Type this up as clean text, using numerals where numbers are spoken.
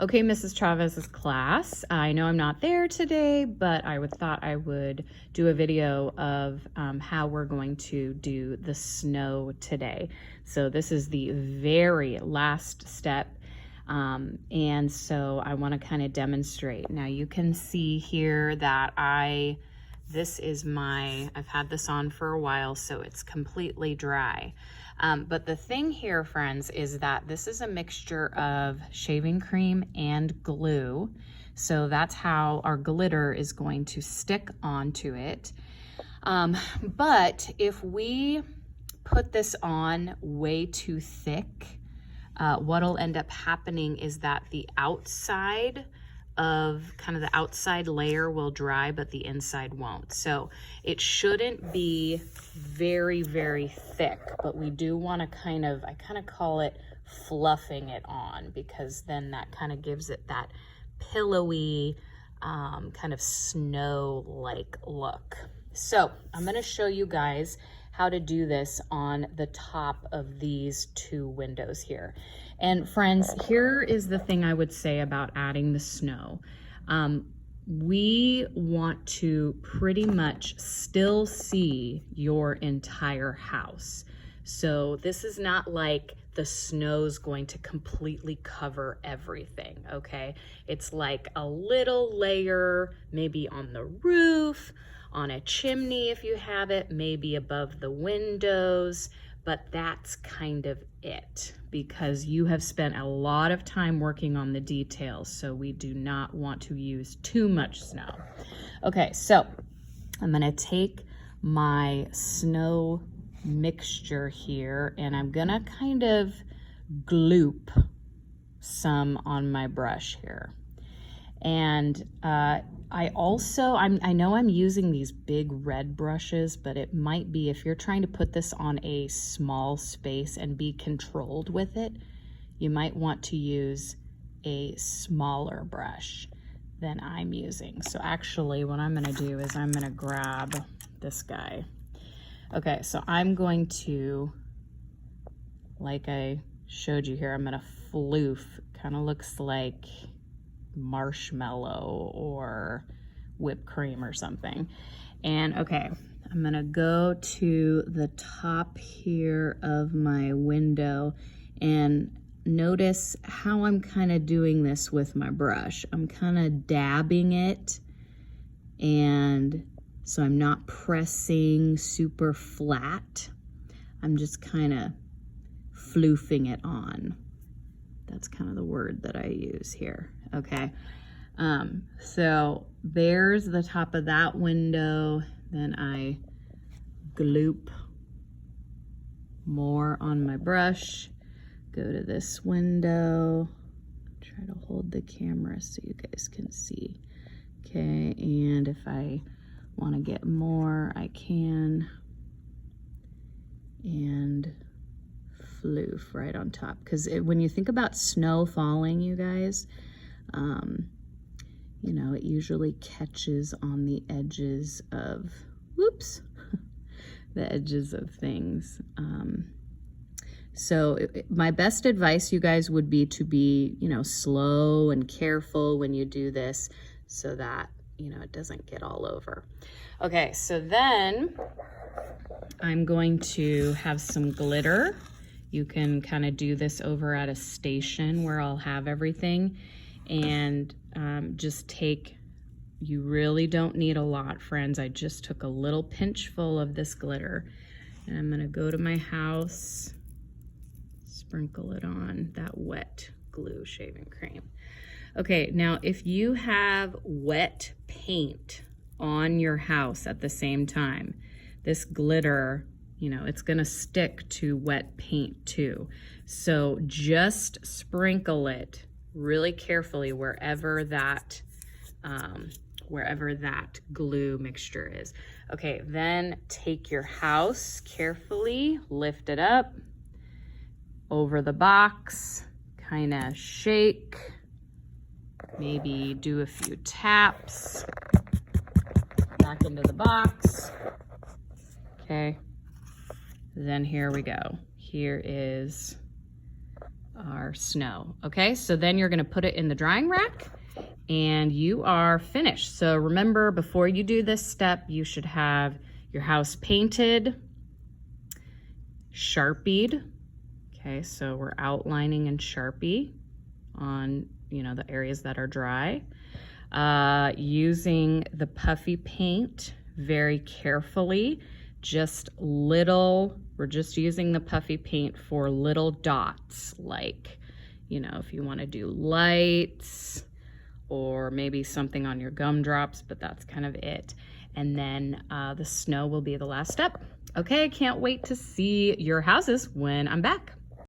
Okay, Mrs. Chavez's class. I know I'm not there today, but I thought I would do a video of how we're going to do the snow today. So this is the very last step. And so I want to kind of demonstrate. Now you can see here that I've had this on for a while, so it's completely dry. But the thing here, friends, is that this is a mixture of shaving cream and glue. So that's how our glitter is going to stick onto it. But if we put this on way too thick, what'll end up happening is that the outside the outside layer will dry, but the inside won't. So it shouldn't be very, very thick, but we do want to I kind of call it fluffing it on, because then that kind of gives it that pillowy, kind of snow-like look. So I'm going to show you guys how to do this on the top of these two windows here. And friends, here is the thing I would say about adding the snow. We want to pretty much still see your entire house. So this is not like the snow's going to completely cover everything, okay? It's like a little layer, maybe on the roof, on a chimney if you have it, maybe above the windows, but that's kind of it, because you have spent a lot of time working on the details, so we do not want to use too much snow. Okay, so I'm gonna take my snow mixture here and I'm gonna kind of gloop some on my brush here. And I know I'm using these big red brushes, but it might be, if you're trying to put this on a small space and be controlled with it, you might want to use a smaller brush than I'm using. So actually what I'm gonna do is I'm gonna grab this guy. Okay, so I'm going to, like I showed you here, I'm gonna floof, kind of looks like marshmallow or whipped cream or something. And okay, I'm gonna go to the top here of my window and notice how I'm kind of doing this with my brush. I'm kind of dabbing it, and so I'm not pressing super flat. I'm just kind of floofing it on. That's kind of the word that I use here. Okay, so there's the top of that window. Then I gloop more on my brush, go to this window, try to hold the camera so you guys can see. Okay, and if I want to get more, I can, and floof right on top, because when you think about snow falling, you guys, you know, it usually catches on the edges of, whoops, the edges of things. So my best advice, you guys, would be to be, you know, slow and careful when you do this, so that, you know, it doesn't get all over. Okay, so then I'm going to have some glitter. You can kind of do this over at a station where I'll have everything, and just take, you really don't need a lot, friends. I just took a little pinch full of this glitter, and I'm gonna go to my house, sprinkle it on that wet glue shaving cream. Okay, now if you have wet paint on your house at the same time, this glitter, you know, it's gonna stick to wet paint too. So just sprinkle it really carefully wherever that glue mixture is. Okay, then take your house carefully, lift it up over the box, kind of shake, maybe do a few taps, back into the box. Okay, then here we go. Here is our snow. Okay, so then you're gonna put it in the drying rack and you are finished. So remember, before you do this step, you should have your house painted, Sharpied. Okay, so we're outlining in Sharpie on, the areas that are dry. Using the puffy paint very carefully, we're just using the puffy paint for little dots, like, if you want to do lights or maybe something on your gumdrops, but that's kind of it. And then the snow will be the last step. Okay, can't wait to see your houses when I'm back.